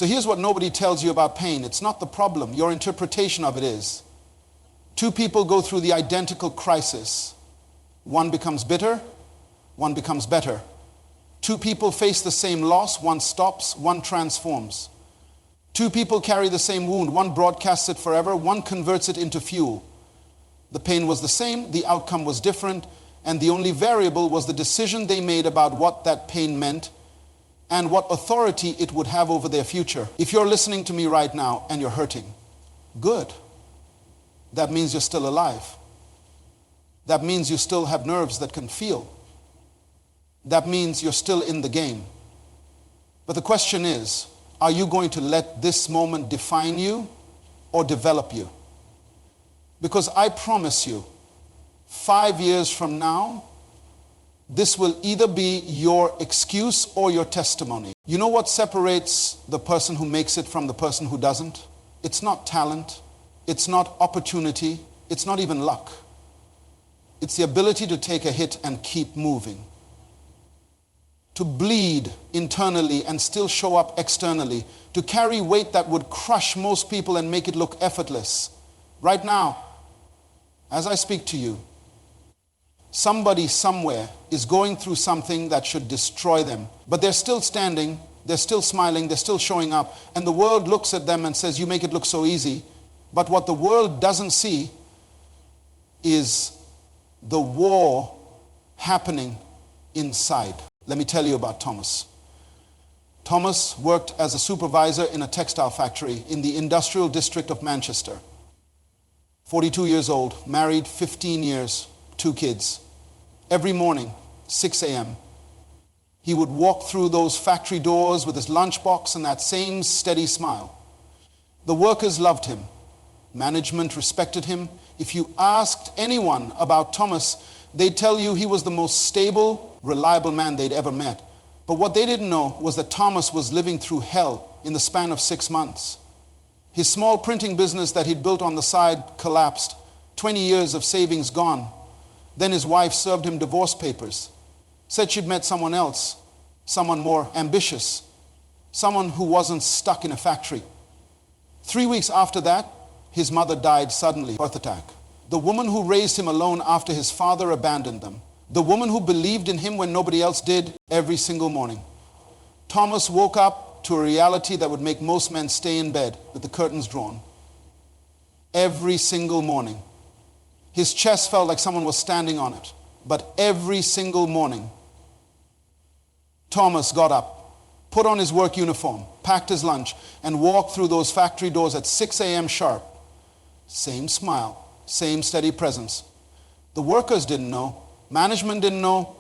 So here's what nobody tells you about pain. It's not the problem. Your interpretation of it is. Two people go through the identical crisis. One becomes bitter, one becomes better. Two people face the same loss. One stops, one transforms. Two people carry the same wound. One broadcasts it forever, one converts it into fuel. The pain was the same, the outcome was different, and the only variable was the decision they made about what that pain meant and what authority it would have over their future. If you're listening to me right now and you're hurting, good. That means you're still alive. That means you still have nerves that can feel. That means you're still in the game. But the question is, are you going to let this moment define you or develop you? Because I promise you, 5 years from now, this will either be your excuse or your testimony. You know what separates the person who makes it from the person who doesn't? It's not talent. It's not opportunity. It's not even luck. It's the ability to take a hit and keep moving. To bleed internally and still show up externally. To carry weight that would crush most people and make it look effortless. Right now, as I speak to you, somebody somewhere is going through something that should destroy them. But they're still standing, they're still smiling, they're still showing up. And the world looks at them and says, you make it look so easy. But what the world doesn't see is the war happening inside. Let me tell you about Thomas. Thomas worked as a supervisor in a textile factory in the industrial district of Manchester. 42 years old, married 15 years, 2 kids. Every morning, 6 a.m., he would walk through those factory doors with his lunchbox and that same steady smile. The workers loved him. Management respected him. If you asked anyone about Thomas, they'd tell you he was the most stable, reliable man they'd ever met. But what they didn't know was that Thomas was living through hell in the span of 6 months. His small printing business that he'd built on the side collapsed. 20 years of savings gone. Then his wife served him divorce papers. Said she'd met someone else, someone more ambitious, someone who wasn't stuck in a factory. 3 weeks after that, his mother died suddenly, heart attack. The woman who raised him alone after his father abandoned them. The woman who believed in him when nobody else did every single morning. Thomas woke up to a reality that would make most men stay in bed with the curtains drawn. Every single morning. His chest felt like someone was standing on it. But every single morning, Thomas got up, put on his work uniform, packed his lunch, and walked through those factory doors at 6 a.m. sharp. Same smile, same steady presence. The workers didn't know. Management didn't know.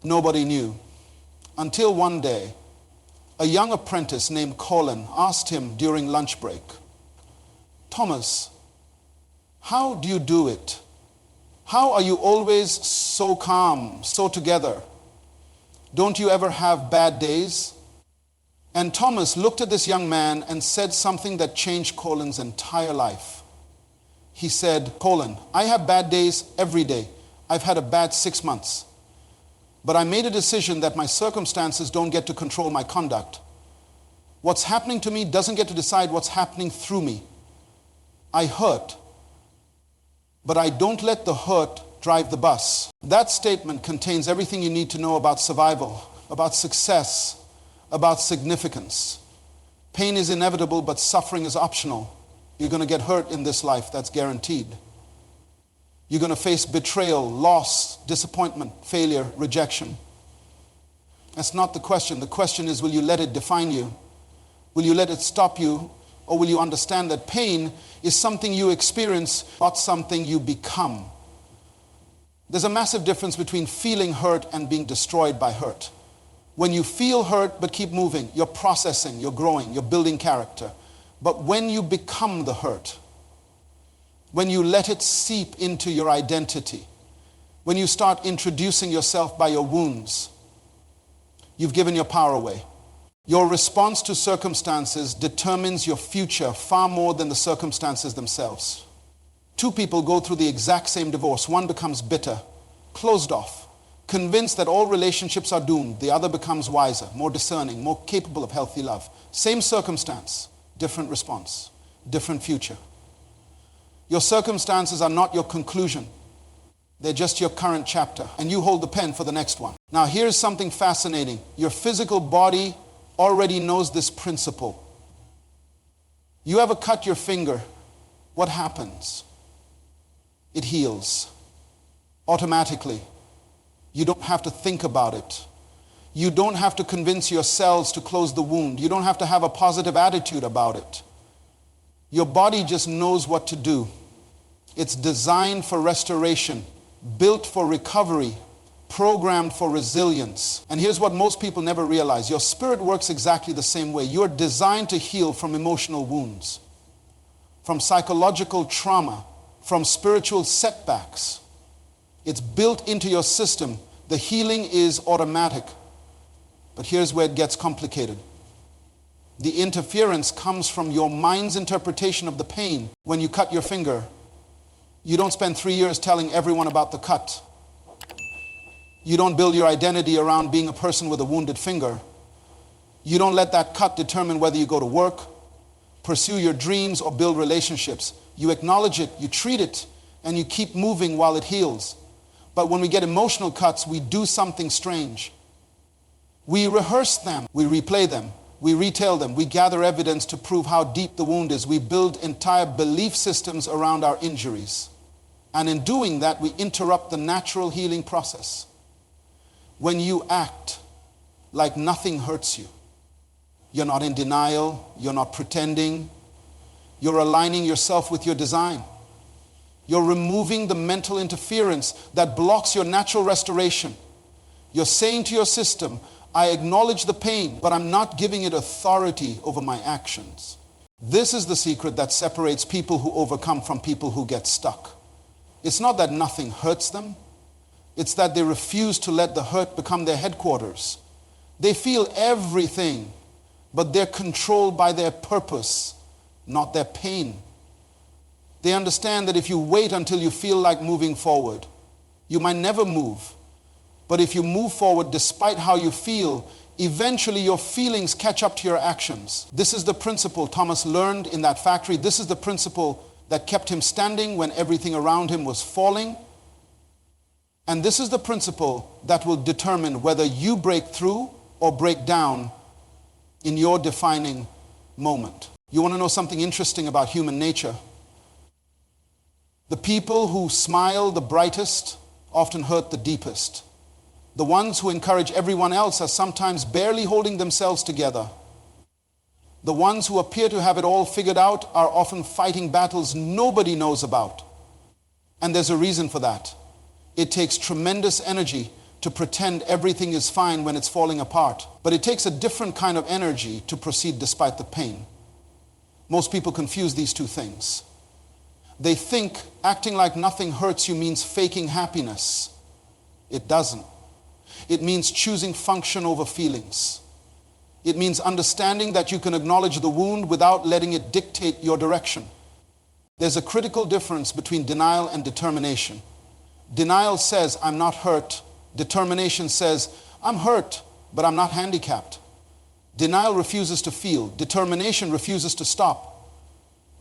Nobody knew. Until one day, a young apprentice named Colin asked him during lunch break, Thomas, how do you do it? How are you always so calm, so together? Don't you ever have bad days? And Thomas looked at this young man and said something that changed Colin's entire life. He said, Colin, I have bad days every day. I've had a bad 6 months. But I made a decision that my circumstances don't get to control my conduct. What's happening to me doesn't get to decide what's happening through me. I hurt, but I don't let the hurt drive the bus. That statement contains everything you need to know about survival, about success, about significance. Pain is inevitable, but suffering is optional. You're going to get hurt in this life, that's guaranteed. You're going to face betrayal, loss, disappointment, failure, rejection. That's not the question. The question is, will you let it define you? Will you let it stop you? Or will you understand that pain is something you experience, not something you become? There's a massive difference between feeling hurt and being destroyed by hurt. When you feel hurt but keep moving, you're processing, you're growing, you're building character. But when you become the hurt, when you let it seep into your identity, when you start introducing yourself by your wounds, you've given your power away. Your response to circumstances determines your future far more than the circumstances themselves. 2 people go through the exact same divorce. One becomes bitter, closed off, convinced that all relationships are doomed. The other becomes wiser, more discerning, more capable of healthy love. Same circumstance, different response, different future. Your circumstances are not your conclusion. They're just your current chapter, and you hold the pen for the next one. Now, here's something fascinating. Your physical body already knows this principle. You ever cut your finger? What happens? It heals automatically. You don't have to think about it. You don't have to convince your cells to close the wound. You don't have to have a positive attitude about it. Your body just knows what to do. It's designed for restoration, built for recovery, programmed for resilience. And here's what most people never realize. Your spirit works exactly the same way. You're designed to heal from emotional wounds, from psychological trauma, from spiritual setbacks. It's built into your system. The healing is automatic. But here's where it gets complicated. The interference comes from your mind's interpretation of the pain. When you cut your finger, you don't spend 3 years telling everyone about the cut. You don't build your identity around being a person with a wounded finger. You don't let that cut determine whether you go to work, pursue your dreams, or build relationships. You acknowledge it, you treat it, and you keep moving while it heals. But when we get emotional cuts, we do something strange. We rehearse them, we replay them, we retell them, we gather evidence to prove how deep the wound is. We build entire belief systems around our injuries. And in doing that, we interrupt the natural healing process. When you act like nothing hurts you, you're not in denial, you're not pretending, you're aligning yourself with your design. You're removing the mental interference that blocks your natural restoration. You're saying to your system, I acknowledge the pain, but I'm not giving it authority over my actions. This is the secret that separates people who overcome from people who get stuck. It's not that nothing hurts them. It's that they refuse to let the hurt become their headquarters. They feel everything, but they're controlled by their purpose, not their pain. They understand that if you wait until you feel like moving forward, you might never move. But if you move forward despite how you feel, eventually your feelings catch up to your actions. This is the principle Thomas learned in that factory. This is the principle that kept him standing when everything around him was falling. And this is the principle that will determine whether you break through or break down in your defining moment. You want to know something interesting about human nature? The people who smile the brightest often hurt the deepest. The ones who encourage everyone else are sometimes barely holding themselves together. The ones who appear to have it all figured out are often fighting battles nobody knows about. And there's a reason for that. It takes tremendous energy to pretend everything is fine when it's falling apart. But it takes a different kind of energy to proceed despite the pain. Most people confuse these two things. They think acting like nothing hurts you means faking happiness. It doesn't. It means choosing function over feelings. It means understanding that you can acknowledge the wound without letting it dictate your direction. There's a critical difference between denial and determination. Denial says, I'm not hurt. Determination says, I'm hurt, but I'm not handicapped. Denial refuses to feel. Determination refuses to stop.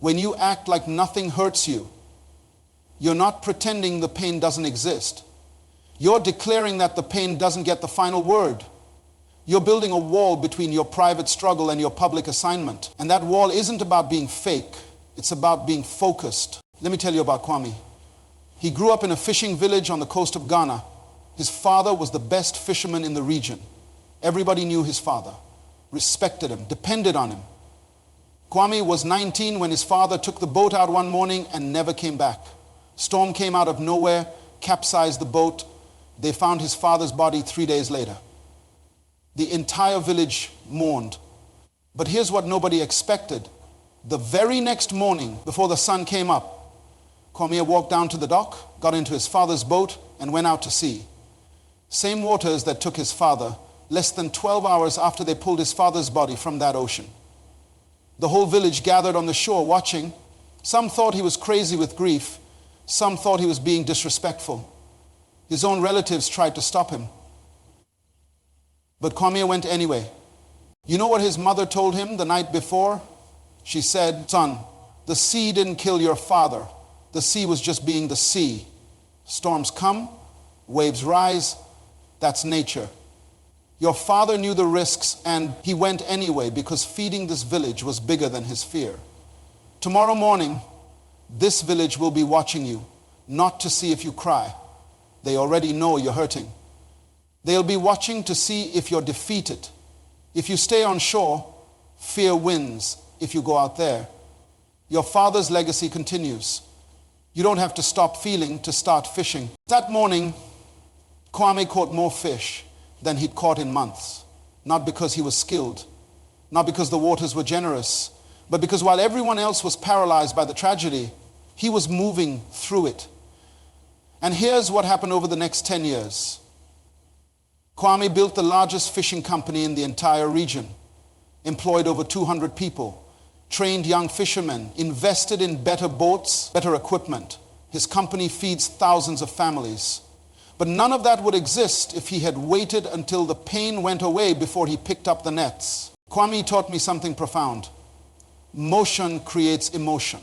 When you act like nothing hurts you, you're not pretending the pain doesn't exist. You're declaring that the pain doesn't get the final word. You're building a wall between your private struggle and your public assignment. And that wall isn't about being fake. It's about being focused. Let me tell you about Kwami. He grew up in a fishing village on the coast of Ghana. His father was the best fisherman in the region. Everybody knew his father, respected him, depended on him. Kwami was 19 when his father took the boat out one morning and never came back. Storm came out of nowhere, capsized the boat. They found his father's body 3 days later. The entire village mourned. But here's what nobody expected. The very next morning, before the sun came up, Kwame walked down to the dock, got into his father's boat, and went out to sea. Same waters that took his father, less than 12 hours after they pulled his father's body from that ocean. The whole village gathered on the shore watching. Some thought he was crazy with grief. Some thought he was being disrespectful. His own relatives tried to stop him. But Kwami went anyway. You know what his mother told him the night before? She said, son, the sea didn't kill your father. The sea was just being the sea. Storms come, waves rise. That's nature. Your father knew the risks and he went anyway because feeding this village was bigger than his fear. Tomorrow morning, this village will be watching you, not to see if you cry. They already know you're hurting. They'll be watching to see if you're defeated. If you stay on shore, fear wins. If you go out there, your father's legacy continues. You don't have to stop feeling to start fishing. That morning, Kwami caught more fish than he'd caught in months. Not because he was skilled, not because the waters were generous, but because while everyone else was paralyzed by the tragedy, he was moving through it. And here's what happened over the next 10 years. Kwami built the largest fishing company in the entire region, employed over 200 people, trained young fishermen, invested in better boats, better equipment. His company feeds thousands of families. But none of that would exist if he had waited until the pain went away before he picked up the nets. Kwami taught me something profound. Motion creates emotion,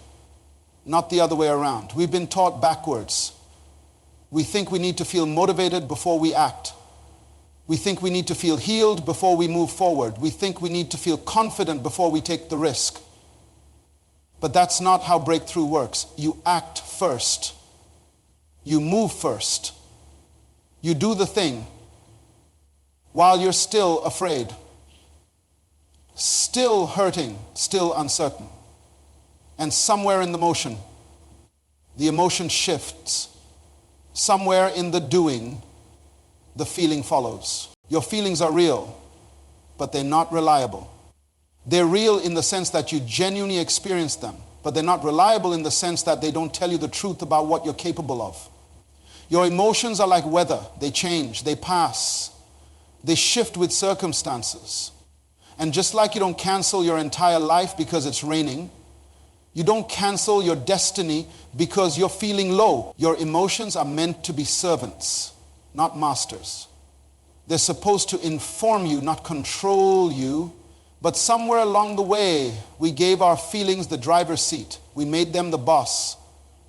not the other way around. We've been taught backwards. We think we need to feel motivated before we act. We think we need to feel healed before we move forward. We think we need to feel confident before we take the risk. But that's not how breakthrough works. You act first. You move first. You do the thing while you're still afraid, still hurting, still uncertain. And somewhere in the motion, the emotion shifts. Somewhere in the doing, the feeling follows. Your feelings are real, but they're not reliable. They're real in the sense that you genuinely experience them, but they're not reliable in the sense that they don't tell you the truth about what you're capable of. Your emotions are like weather. They change, they pass, they shift with circumstances. And just like you don't cancel your entire life because it's raining, you don't cancel your destiny because you're feeling low. Your emotions are meant to be servants, not masters. They're supposed to inform you, not control you. But somewhere along the way, we gave our feelings the driver's seat. We made them the boss.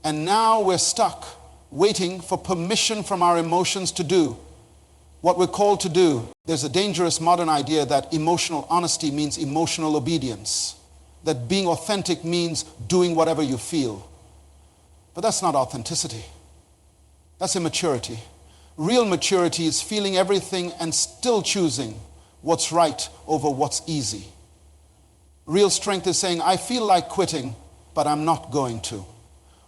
And now we're stuck, waiting for permission from our emotions to do what we're called to do. There's a dangerous modern idea that emotional honesty means emotional obedience, that being authentic means doing whatever you feel. But that's not authenticity. That's immaturity. Real maturity is feeling everything and still choosing what's right over what's easy. Real strength is saying, I feel like quitting, but I'm not going to.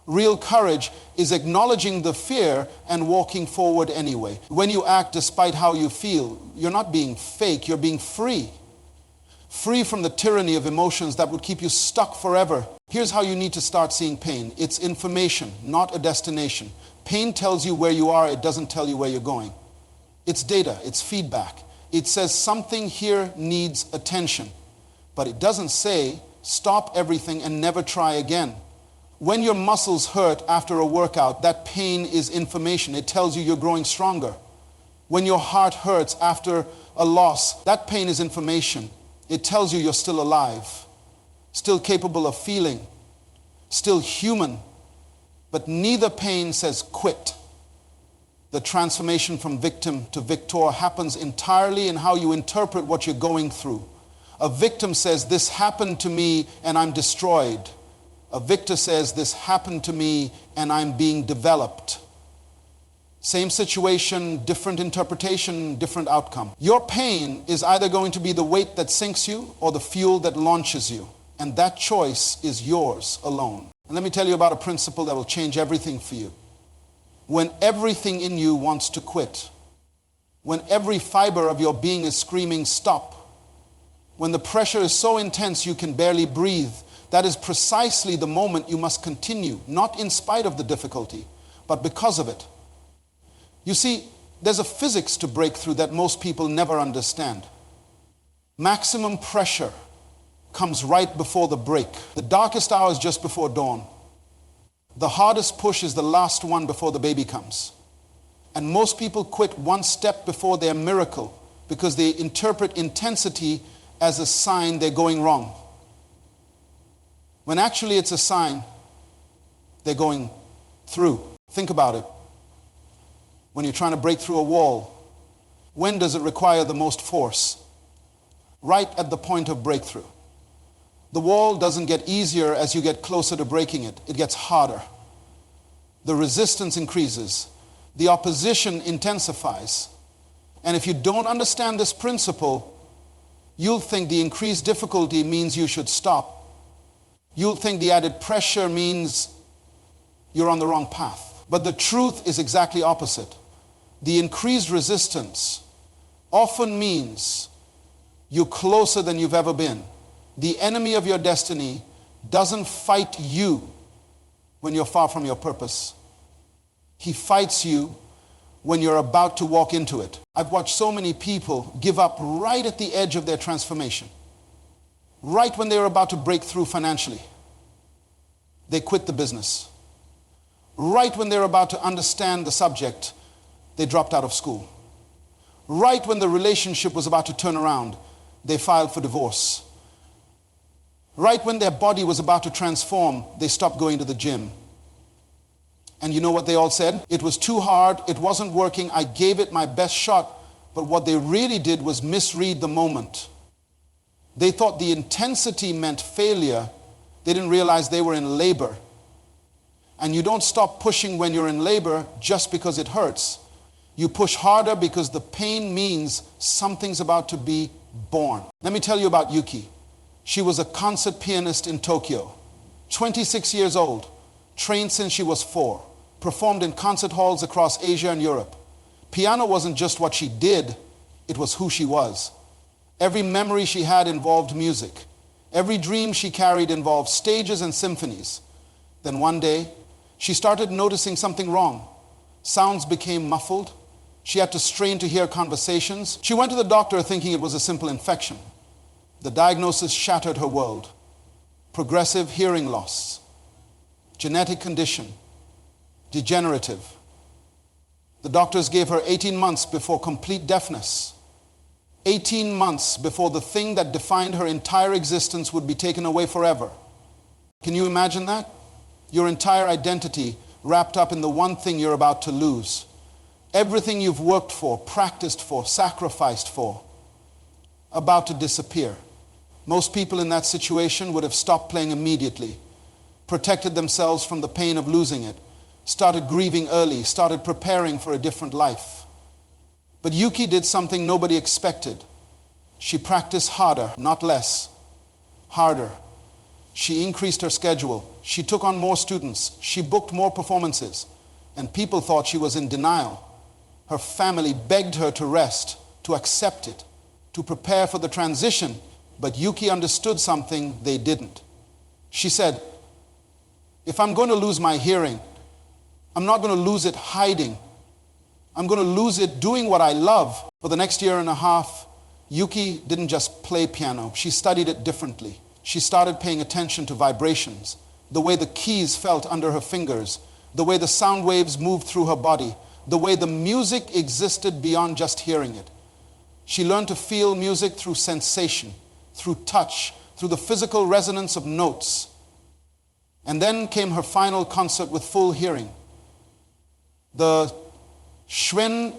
Real courage is acknowledging the fear and walking forward anyway. When you act despite how you feel, you're not being fake, you're being free. Free from the tyranny of emotions that would keep you stuck forever. Here's how you need to start seeing pain. It's information, not a destination. Pain tells you where you are, it doesn't tell you where you're going. It's data, it's feedback. It says something here needs attention. But it doesn't say stop everything and never try again. When your muscles hurt after a workout, that pain is information. It tells you you're growing stronger. When your heart hurts after a loss, that pain is information. It tells you you're still alive, still capable of feeling, still human. But neither pain says quit. The transformation from victim to victor happens entirely in how you interpret what you're going through. A victim says, this happened to me and I'm destroyed. A victor says, this happened to me and I'm being developed. Same situation, different interpretation, different outcome. Your pain is either going to be the weight that sinks you or the fuel that launches you. And that choice is yours alone. And let me tell you about a principle that will change everything for you. When everything in you wants to quit, when every fiber of your being is screaming stop, when the pressure is so intense you can barely breathe, that is precisely the moment you must continue, not in spite of the difficulty, but because of it. You see, there's a physics to breakthrough that most people never understand. Maximum pressure comes right before the break. The darkest hour is just before dawn. The hardest push is the last one before the baby comes. And most people quit one step before their miracle because they interpret intensity as a sign they're going wrong. When actually it's a sign they're going through. Think about it. When you're trying to break through a wall, when does it require the most force? Right at the point of breakthrough. The wall doesn't get easier as you get closer to breaking it. It gets harder. The resistance increases. The opposition intensifies. And if you don't understand this principle, you'll think the increased difficulty means you should stop. You'll think the added pressure means you're on the wrong path. But the truth is exactly opposite. The increased resistance often means you're closer than you've ever been. The enemy of your destiny doesn't fight you when you're far from your purpose. He fights you when you're about to walk into it. I've watched so many people give up right at the edge of their transformation. Right when they were about to break through financially. They quit the business. Right when they're about to understand the subject, they dropped out of school. Right when the relationship was about to turn around, they filed for divorce. Right when their body was about to transform, they stopped going to the gym. And you know what they all said? It was too hard, it wasn't working, I gave it my best shot. But what they really did was misread the moment. They thought the intensity meant failure. They didn't realize they were in labor. And you don't stop pushing when you're in labor just because it hurts. You push harder because the pain means something's about to be born. Let me tell you about Yuki. She was a concert pianist in Tokyo. 26 years old, trained since she was 4, performed in concert halls across Asia and Europe. Piano wasn't just what she did, it was who she was. Every memory she had involved music. Every dream she carried involved stages and symphonies. Then one day, she started noticing something wrong. Sounds became muffled. She had to strain to hear conversations. She went to the doctor thinking it was a simple infection. The diagnosis shattered her world. Progressive hearing loss, genetic condition, degenerative. The doctors gave her 18 months before complete deafness. 18 months before the thing that defined her entire existence would be taken away forever. Can you imagine that? Your entire identity wrapped up in the one thing you're about to lose. Everything you've worked for, practiced for, sacrificed for, about to disappear. Most people in that situation would have stopped playing immediately, protected themselves from the pain of losing it, started grieving early, started preparing for a different life. But Yuki did something nobody expected. She practiced harder, not less. Harder. She increased her schedule. She took on more students. She booked more performances. And people thought she was in denial. Her family begged her to rest, to accept it, to prepare for the transition. But Yuki understood something they didn't. She said, if I'm going to lose my hearing, I'm not going to lose it hiding. I'm going to lose it doing what I love. For the next year and a half, Yuki didn't just play piano. She studied it differently. She started paying attention to vibrations, the way the keys felt under her fingers, the way the sound waves moved through her body, the way the music existed beyond just hearing it. She learned to feel music through sensation, through touch, through the physical resonance of notes. And then came her final concert with full hearing. The Shwen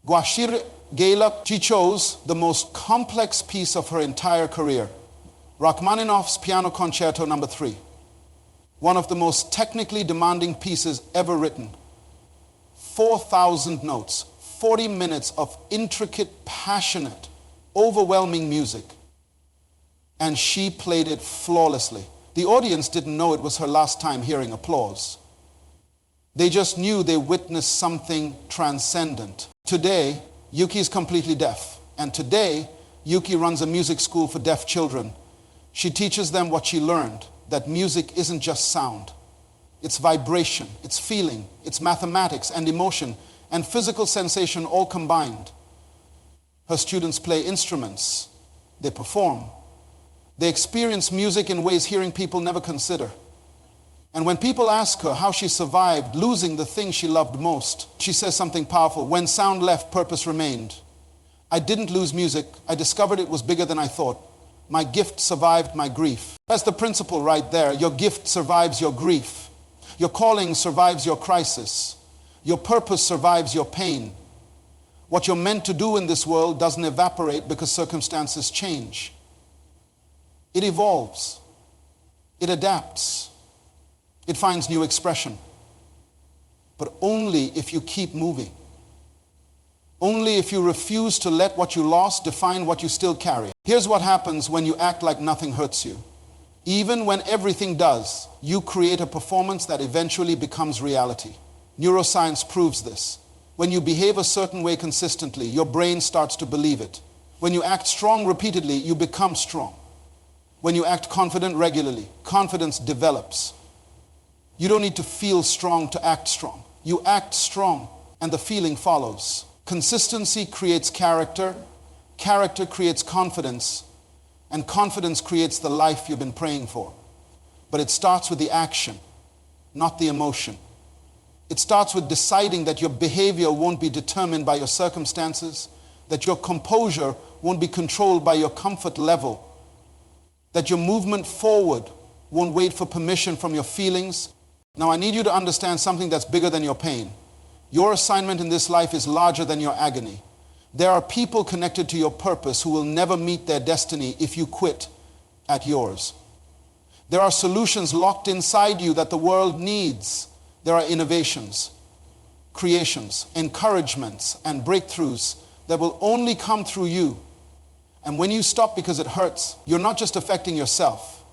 Gwashir Geila, she chose the most complex piece of her entire career, Rachmaninoff's Piano Concerto No. 3, one of the most technically demanding pieces ever written. 4,000 notes, 40 minutes of intricate, passionate, overwhelming music. And she played it flawlessly. The audience didn't know it was her last time hearing applause. They just knew they witnessed something transcendent. Today, Yuki is completely deaf. And today, Yuki runs a music school for deaf children. She teaches them what she learned, that music isn't just sound. It's vibration, it's feeling, it's mathematics and emotion and physical sensation all combined. Her students play instruments. They perform. They experience music in ways hearing people never consider. And when people ask her how she survived losing the thing she loved most, she says something powerful. When sound left, purpose remained. I didn't lose music. I discovered it was bigger than I thought. My gift survived my grief. That's the principle right there. Your gift survives your grief. Your calling survives your crisis. Your purpose survives your pain. What you're meant to do in this world doesn't evaporate because circumstances change. It evolves. It adapts. It finds new expression. But only if you keep moving. Only if you refuse to let what you lost define what you still carry. Here's what happens when you act like nothing hurts you. Even when everything does, you create a performance that eventually becomes reality. Neuroscience proves this. When you behave a certain way consistently, your brain starts to believe it. When you act strong repeatedly, you become strong. When you act confident regularly, confidence develops. You don't need to feel strong to act strong. You act strong, and the feeling follows. Consistency creates character, character creates confidence, and confidence creates the life you've been praying for. But it starts with the action, not the emotion. It starts with deciding that your behavior won't be determined by your circumstances, that your composure won't be controlled by your comfort level, that your movement forward won't wait for permission from your feelings. Now, I need you to understand something that's bigger than your pain. Your assignment in this life is larger than your agony. There are people connected to your purpose who will never meet their destiny if you quit at yours. There are solutions locked inside you that the world needs. There are innovations, creations, encouragements, and breakthroughs that will only come through you. And when you stop because it hurts, you're not just affecting yourself.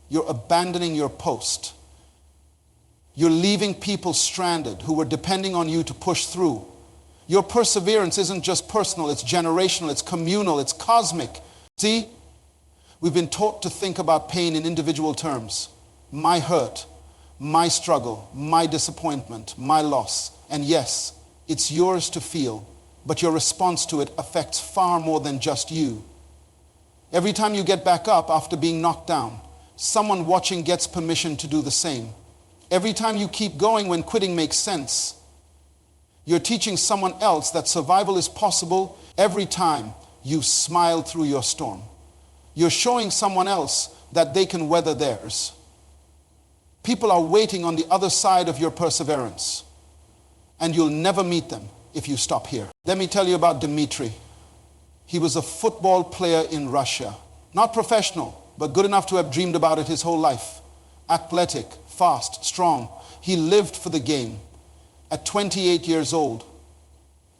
You're abandoning your post. You're leaving people stranded who were depending on you to push through. Your perseverance isn't just personal, it's generational, it's communal, it's cosmic. See, we've been taught to think about pain in individual terms. My hurt, my struggle, my disappointment, my loss. And yes, it's yours to feel, but your response to it affects far more than just you. Every time you get back up after being knocked down, someone watching gets permission to do the same. Every time you keep going when quitting makes sense, you're teaching someone else that survival is possible every time you smile through your storm. You're showing someone else that they can weather theirs. People are waiting on the other side of your perseverance, and you'll never meet them if you stop here. Let me tell you about Dmitri. He was a football player in Russia. Not professional, but good enough to have dreamed about it his whole life. Athletic, fast, strong. He lived for the game. At 28 years old,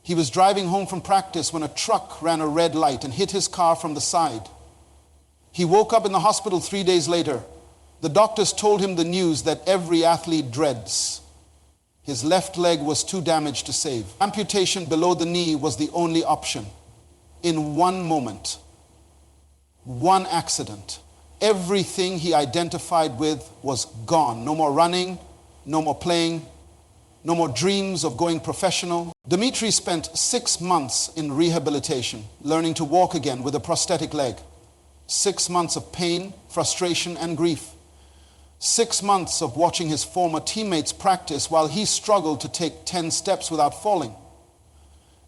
he was driving home from practice when a truck ran a red light and hit his car from the side. He woke up in the hospital 3 days later. The doctors told him the news that every athlete dreads. His left leg was too damaged to save. Amputation below the knee was the only option. In one moment, one accident, everything he identified with was gone. No more running, no more playing, no more dreams of going professional. Dmitri spent 6 months in rehabilitation, learning to walk again with a prosthetic leg. 6 months of pain, frustration, and grief. 6 months of watching his former teammates practice while he struggled to take 10 steps without falling.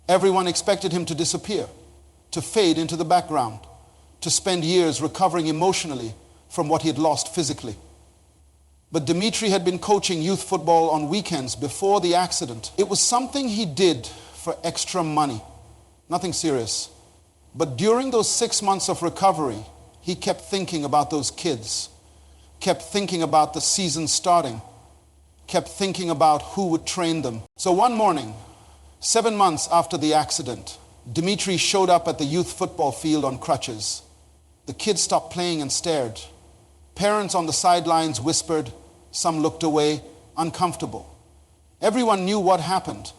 Everyone expected him to disappear, to fade into the background, to spend years recovering emotionally from what he had lost physically. But Dmitri had been coaching youth football on weekends before the accident. It was something he did for extra money, nothing serious. But during those 6 months of recovery, he kept thinking about those kids, kept thinking about the season starting, kept thinking about who would train them. So one morning, 7 months after the accident, Dmitri showed up at the youth football field on crutches. The kids stopped playing and stared. Parents on the sidelines whispered. Some looked away, uncomfortable. Everyone knew what happened.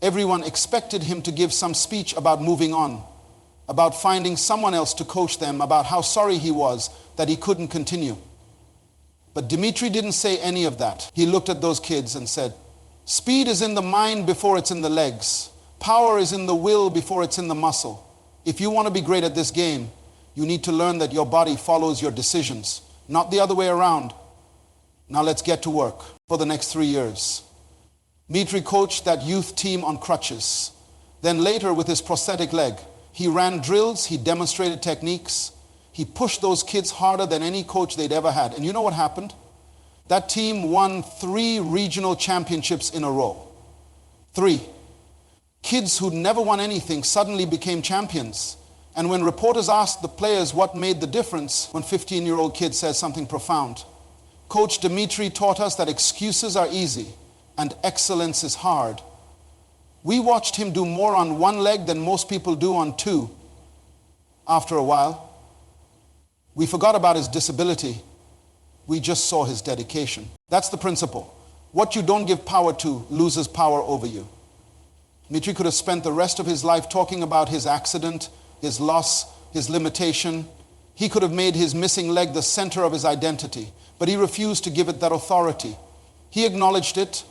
Everyone expected him to give some speech about moving on, about finding someone else to coach them, about how sorry he was that he couldn't continue. But Dmitri didn't say any of that. He looked at those kids and said, "Speed is in the mind before it's in the legs. Power is in the will before it's in the muscle. If you want to be great at this game, you need to learn that your body follows your decisions, not the other way around. Now let's get to work for the next 3 years. Dmitri coached that youth team on crutches. Then later, with his prosthetic leg, he ran drills, he demonstrated techniques, he pushed those kids harder than any coach they'd ever had. And you know what happened? That team won 3 regional championships in a row. 3. Kids who'd never won anything suddenly became champions. And when reporters asked the players what made the difference, one 15-year-old kid said something profound. Coach Dmitri taught us that excuses are easy and excellence is hard. We watched him do more on one leg than most people do on 2. After a while, we forgot about his disability. We just saw his dedication. That's the principle. What you don't give power to loses power over you. Dmitri could have spent the rest of his life talking about his accident, his loss, his limitation. He could have made his missing leg the center of his identity, but he refused to give it that authority. He acknowledged it,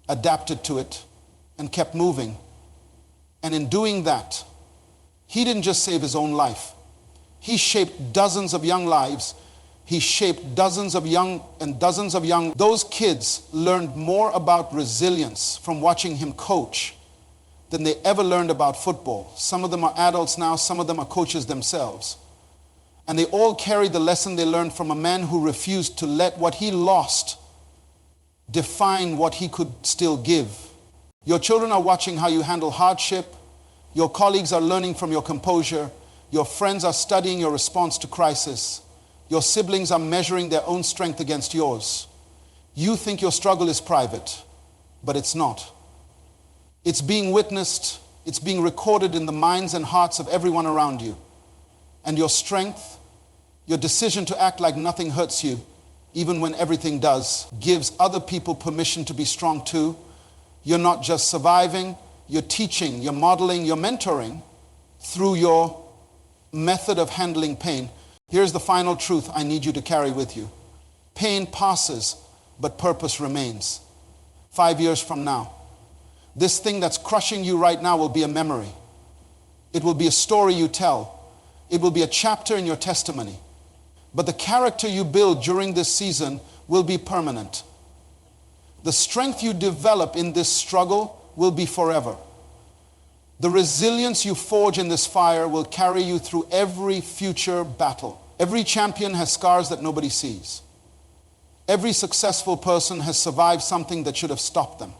adapted to it, and kept moving. And in doing that, he didn't just save his own life. He shaped dozens of young lives. He shaped dozens of young. Those kids learned more about resilience from watching him coach than they ever learned about football. Some of them are adults now, some of them are coaches themselves. And they all carry the lesson they learned from a man who refused to let what he lost define what he could still give. Your children are watching how you handle hardship. Your colleagues are learning from your composure. Your friends are studying your response to crisis. Your siblings are measuring their own strength against yours. You think your struggle is private, but it's not. It's being witnessed, it's being recorded in the minds and hearts of everyone around you. And your strength, your decision to act like nothing hurts you, even when everything does, gives other people permission to be strong too. You're not just surviving, you're teaching, you're modeling, you're mentoring through your method of handling pain. Here's the final truth I need you to carry with you. Pain passes, but purpose remains. 5 years from now, this thing that's crushing you right now will be a memory. It will be a story you tell. It will be a chapter in your testimony. But the character you build during this season will be permanent. The strength you develop in this struggle will be forever. The resilience you forge in this fire will carry you through every future battle. Every champion has scars that nobody sees. Every successful person has survived something that should have stopped them.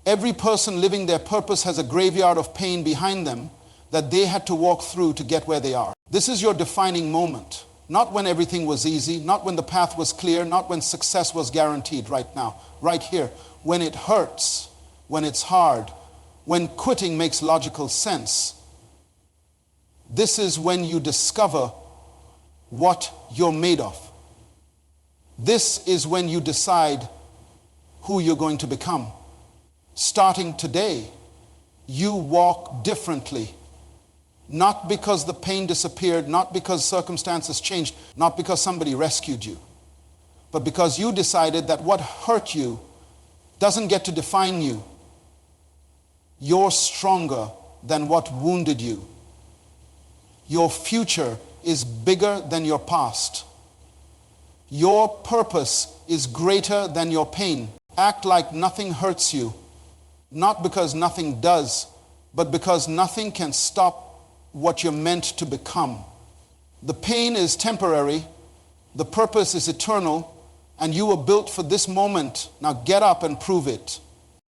Every person living their purpose has a graveyard of pain behind them that they had to walk through to get where they are. This is your defining moment. Not when everything was easy, not when the path was clear, not when success was guaranteed right now, right here. When it hurts, when it's hard, when quitting makes logical sense. This is when you discover what you're made of. This is when you decide who you're going to become. Starting today, you walk differently. Not because the pain disappeared, not because circumstances changed, not because somebody rescued you, but because you decided that what hurt you doesn't get to define you. You're stronger than what wounded you. Your future is bigger than your past. Your purpose is greater than your pain. Act like nothing hurts you, not because nothing does, but because nothing can stop what you're meant to become. The pain is temporary, the purpose is eternal, and you were built for this moment. Now get up and prove it.